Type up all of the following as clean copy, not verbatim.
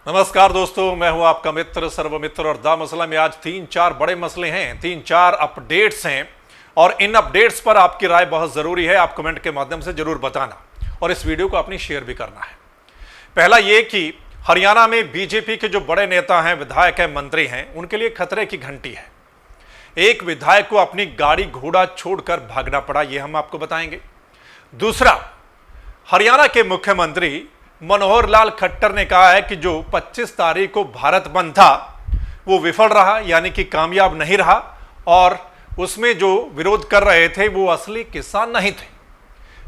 नमस्कार दोस्तों, मैं हूं आपका मित्र सर्वमित्र और दा मसला में आज 3-4 बड़े मसले हैं, 3-4 अपडेट्स हैं और इन अपडेट्स पर आपकी राय बहुत जरूरी है। आप कमेंट के माध्यम से जरूर बताना और इस वीडियो को अपनी शेयर भी करना है। पहला ये कि हरियाणा में बीजेपी के जो बड़े नेता हैं, विधायक हैं, मंत्री हैं, उनके लिए खतरे की घंटी है। एक विधायक को अपनी गाड़ी घोड़ा छोड़कर भागना पड़ा, यह हम आपको बताएंगे। दूसरा, हरियाणा के मुख्यमंत्री मनोहर लाल खट्टर ने कहा है कि जो 25 तारीख को भारत बंद था वो विफल रहा, यानी कि कामयाब नहीं रहा और उसमें जो विरोध कर रहे थे वो असली किसान नहीं थे।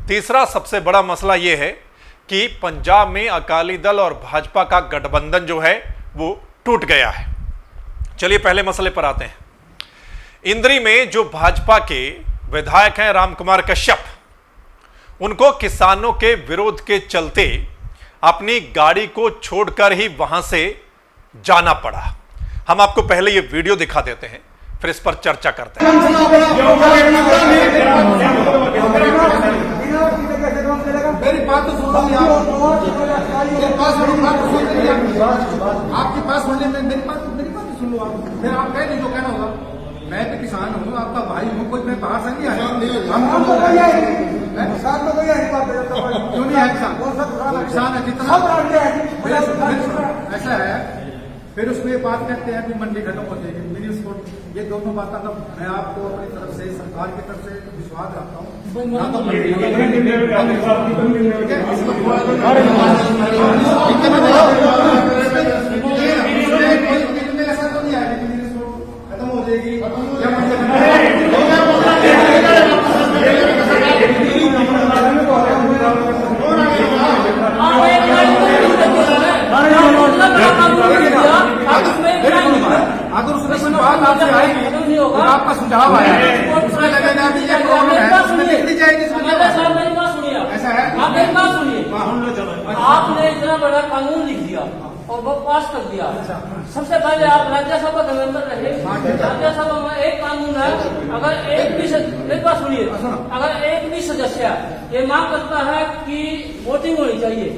तीसरा सबसे बड़ा मसला यह है कि पंजाब में अकाली दल और भाजपा का गठबंधन जो है वो टूट गया है। चलिए पहले मसले पर आते हैं। इंद्री में जो भाजपा के विधायक हैं रामकुमार कश्यप, उनको किसानों के विरोध के चलते अपनी गाड़ी को छोड़कर ही वहां से जाना पड़ा। हम आपको पहले ये वीडियो दिखा देते हैं, फिर इस पर चर्चा करते हैं। मेरी बात तो सुन लो, आपके पास होने में मेरी बात तो सुन लो। आप फिर आप कह दीजिए जो कहना होगा। मैं भी किसान हूँ, आपका भाई हूँ, कोई मैं बाहर से नहीं आया। हम क्यों नहीं है किसान है जितना ऐसा है। फिर उसमें बात करते हैं कि मंडी खत्म हो जाएगी, मिनी स्पोर्ट, ये दोनों बातें का मैं आपको अपनी तरफ से सरकार की तरफ से विश्वास रखता हूँ। ऐसा तो नहीं है कि मिनी स्पोर्ट खत्म हो जाएगी। अगर उसमें बात आपसे आएगी तो आपका सुझाव आया उसमें लगेगा कि ये प्रॉब्लम है, उसमें लिख दी जाएगी। ऐसा है, आप एक बात सुनिए। आपने इतना बड़ा कानून लिख दिया और वो पास कर दिया। सबसे पहले आप राज्यसभा के मेंबर रहे। राज्यसभा में एक कानून है, अगर एक बात सुनिए, अगर एक भी सदस्य ये मांग करता है कि वोटिंग होनी चाहिए,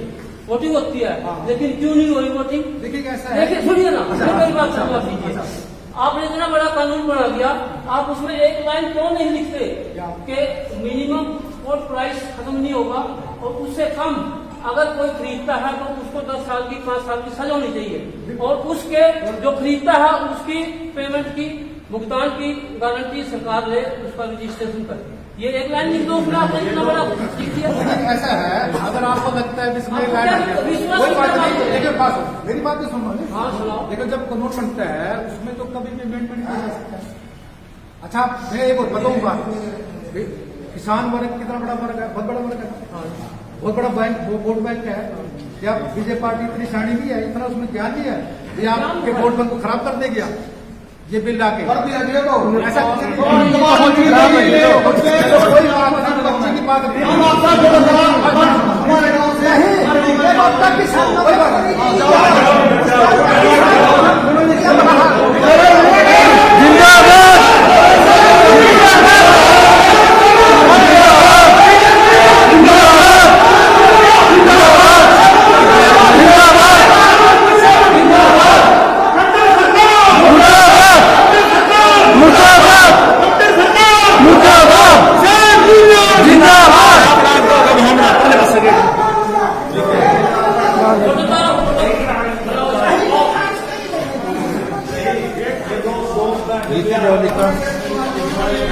वोटिंग होती है, लेकिन क्यों नहीं हो रही वोटिंग? देखिए कैसा है, देखिए सुनिए ना, मेरी बात समझ लीजिए। आपने इतना बड़ा कानून बना दिया, आप उसमें एक लाइन क्यों नहीं लिखते कि मिनिमम स्पोर्ट प्राइस खत्म नहीं होगा और उससे कम अगर कोई खरीदता है तो उसको 10 साल की 5 साल की सजा होनी चाहिए और उसके जो खरीदता है उसकी पेमेंट की भुगतान की गारंटी सरकार ले, उसका रजिस्ट्रेशन कर। ये एक लाइन लिख दो, उसमें आपने इतना बड़ा ऐसा है। अगर आपको लगता है इसमें मेरी बात तो सुनो। हाँ सुनाओ। लेकिन जब कानून बनता है उसमें तो कभी भी अमेंडमेंट किया जा सकता है। अच्छा मैं एक बताऊंगा, किसान वर्ग कितना बड़ा वर्ग है, बहुत बड़ा वर्ग है, बहुत बड़ा बैंक, वोट बैंक है। या बीजेपी पार्टी इतनी शानी भी है, इतना उसमें ज्ञान भी है, ये आपके वोट बैंक को खराब कर देगी ये बिल लाके। ऐसा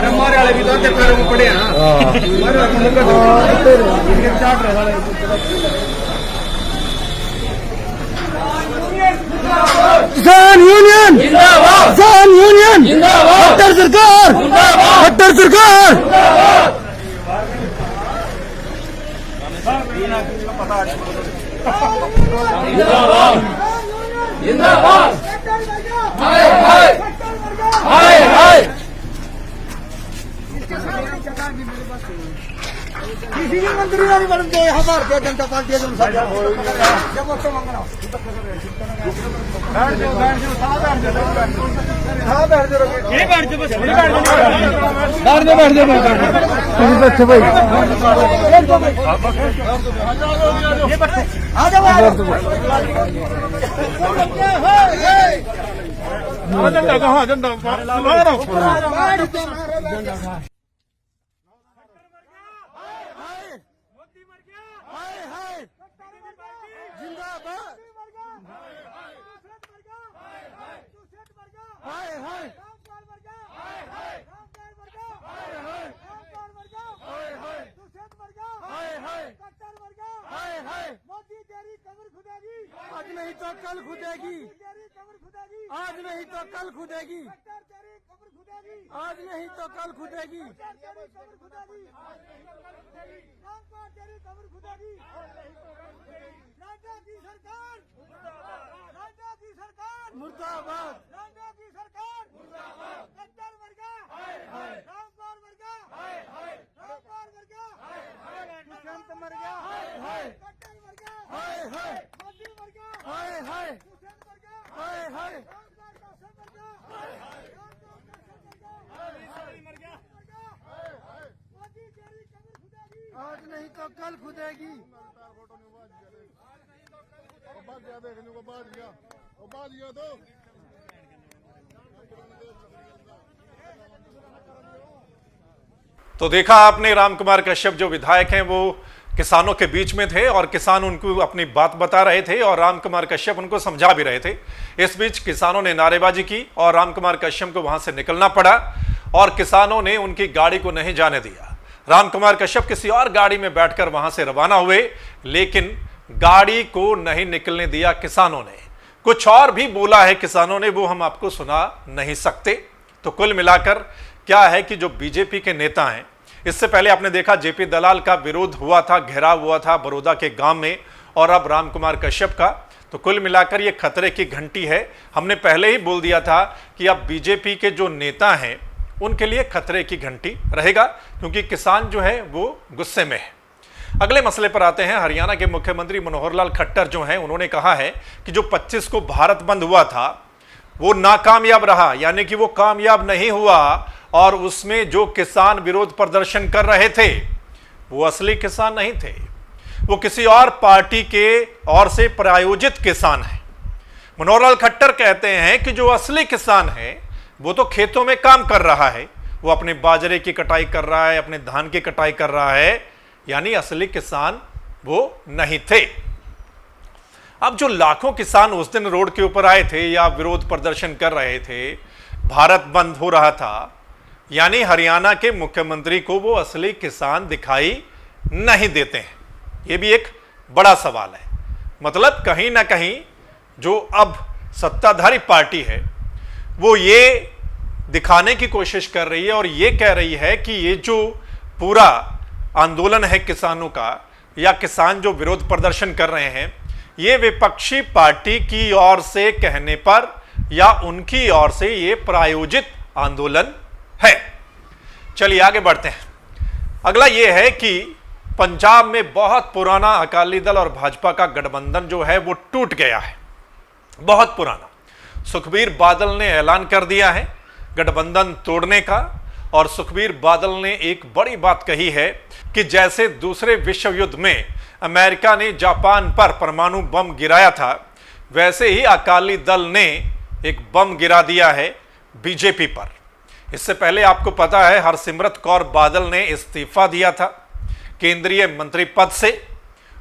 हमारे वाले भी तो पैरों में पड़े हैं। किसान यूनियन जिंदाबाद, किसान यूनियन जिंदाबाद, खट्टर सरकार जिंदाबाद, खट्टर सरकार जिंदाबाद, जिंदाबाद। हाय हाय हाय हाय। किसी भी मंत्री नहीं बनते यहाँ भारतीय जनता पार्टी बैठ जाओ। बैठे भाई आज नहीं तो कल खुदेगी, आज नहीं तो कल खुदेगी, आज नहीं तो कल खुदेगी। मुर्दाबाद दुष्यंत मर गया, हाय हाय हाय हाय हाय हाय आज नहीं तो कल खुदेगी। तो देखा आपने, राम कुमार कश्यप जो विधायक हैं वो किसानों के बीच में थे और किसान उनको अपनी बात बता रहे थे और राम कुमार कश्यप उनको समझा भी रहे थे। इस बीच किसानों ने नारेबाजी की और राम कुमार कश्यप को वहां से निकलना पड़ा और किसानों ने उनकी गाड़ी को नहीं जाने दिया। राम कुमार कश्यप किसी और गाड़ी में बैठकर वहां से रवाना हुए, लेकिन गाड़ी को नहीं निकलने दिया किसानों ने। कुछ और भी बोला है किसानों ने, वो हम आपको सुना नहीं सकते। तो कुल मिलाकर क्या है कि जो बीजेपी के नेता हैं, इससे पहले आपने देखा जेपी दलाल का विरोध हुआ था, घेराव हुआ था बड़ौदा के गांव में, और अब राम कुमार कश्यप का। तो कुल मिलाकर ये खतरे की घंटी है। हमने पहले ही बोल दिया था कि अब बीजेपी के जो नेता हैं उनके लिए खतरे की घंटी रहेगा, क्योंकि किसान जो है वो गुस्से में है। अगले मसले पर आते हैं। हरियाणा के मुख्यमंत्री मनोहर लाल खट्टर जो हैं, उन्होंने कहा है कि जो 25 को भारत बंद हुआ था वो नाकामयाब रहा, यानी कि वो कामयाब नहीं हुआ, और उसमें जो किसान विरोध प्रदर्शन कर रहे थे वो असली किसान नहीं थे, वो किसी और पार्टी के और से प्रायोजित किसान हैं। मनोहर लाल खट्टर कहते हैं कि जो असली किसान है वो तो खेतों में काम कर रहा है, वो अपने बाजरे की कटाई कर रहा है, अपने धान की कटाई कर रहा है, यानी असली किसान वो नहीं थे। अब जो लाखों किसान उस दिन रोड के ऊपर आए थे या विरोध प्रदर्शन कर रहे थे, भारत बंद हो रहा था, यानी हरियाणा के मुख्यमंत्री को वो असली किसान दिखाई नहीं देते हैं। ये भी एक बड़ा सवाल है। मतलब कहीं ना कहीं जो अब सत्ताधारी पार्टी है वो ये दिखाने की कोशिश कर रही है और ये कह रही है कि ये जो पूरा आंदोलन है किसानों का, या किसान जो विरोध प्रदर्शन कर रहे हैं, ये विपक्षी पार्टी की ओर से कहने पर या उनकी ओर से ये प्रायोजित आंदोलन है। चलिए आगे बढ़ते हैं। अगला ये है कि पंजाब में बहुत पुराना अकाली दल और भाजपा का गठबंधन जो है वो टूट गया है, बहुत पुराना। सुखबीर बादल ने ऐलान कर दिया है गठबंधन तोड़ने का, और सुखबीर बादल ने एक बड़ी बात कही है कि जैसे दूसरे विश्व युद्ध में अमेरिका ने जापान पर परमाणु बम गिराया था, वैसे ही अकाली दल ने एक बम गिरा दिया है बीजेपी पर। इससे पहले आपको पता है हरसिमरत कौर बादल ने इस्तीफा दिया था केंद्रीय मंत्री पद से,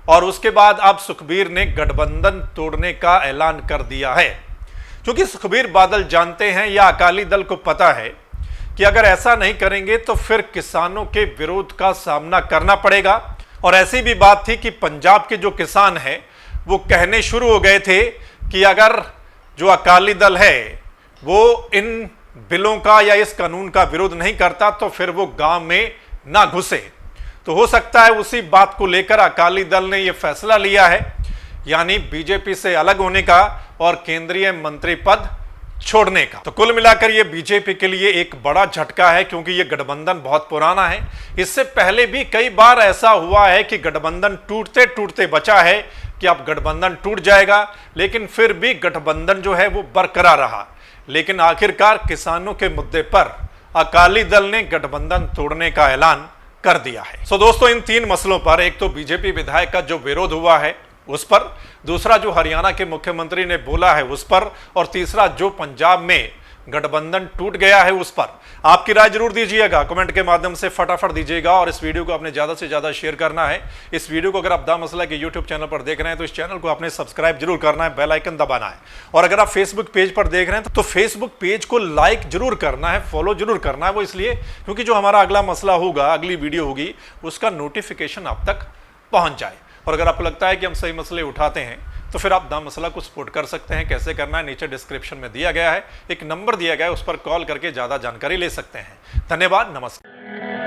और उसके बाद अब सुखबीर ने गठबंधन तोड़ने का ऐलान कर दिया है। क्योंकि सुखबीर बादल जानते हैं या अकाली दल को पता है कि अगर ऐसा नहीं करेंगे तो फिर किसानों के विरोध का सामना करना पड़ेगा। और ऐसी भी बात थी कि पंजाब के जो किसान हैं वो कहने शुरू हो गए थे कि अगर जो अकाली दल है वो इन बिलों का या इस कानून का विरोध नहीं करता तो फिर वो गांव में ना घुसे। तो हो सकता है उसी बात को लेकर अकाली दल ने यह फैसला लिया है, यानी बीजेपी से अलग होने का और केंद्रीय मंत्री पद छोड़ने का। तो कुल मिलाकर यह बीजेपी के लिए एक बड़ा झटका है, क्योंकि यह गठबंधन बहुत पुराना है। इससे पहले भी कई बार ऐसा हुआ है कि गठबंधन टूटते टूटते बचा है कि अब गठबंधन टूट जाएगा, लेकिन फिर भी गठबंधन जो है वो बरकरार रहा। लेकिन आखिरकार किसानों के मुद्दे पर अकाली दल ने गठबंधन तोड़ने का ऐलान कर दिया है। सो दोस्तों, इन 3 मसलों पर, एक तो बीजेपी विधायक का जो विरोध हुआ है उस पर, दूसरा जो हरियाणा के मुख्यमंत्री ने बोला है उस पर, और तीसरा जो पंजाब में गठबंधन टूट गया है उस पर आपकी राय जरूर दीजिएगा, कमेंट के माध्यम से फटाफट दीजिएगा। और इस वीडियो को आपने ज्यादा से ज्यादा शेयर करना है। इस वीडियो को अगर आप द मसला के यूट्यूब चैनल पर देख रहे हैं तो इस चैनल को आपने सब्सक्राइब जरूर करना है, बेल आइकन दबाना है। और अगर आप फेसबुक पेज पर देख रहे हैं तो फेसबुक पेज को लाइक जरूर करना है, फॉलो जरूर करना है। वो इसलिए क्योंकि जो हमारा अगला मसला होगा, अगली वीडियो होगी, उसका नोटिफिकेशन आप तक पहुंच जाए। और अगर आपको लगता है कि हम सही मसले उठाते हैं तो फिर आप द मसला को सपोर्ट कर सकते हैं। कैसे करना है नीचे डिस्क्रिप्शन में दिया गया है, एक नंबर दिया गया है, उस पर कॉल करके ज़्यादा जानकारी ले सकते हैं। धन्यवाद, नमस्कार।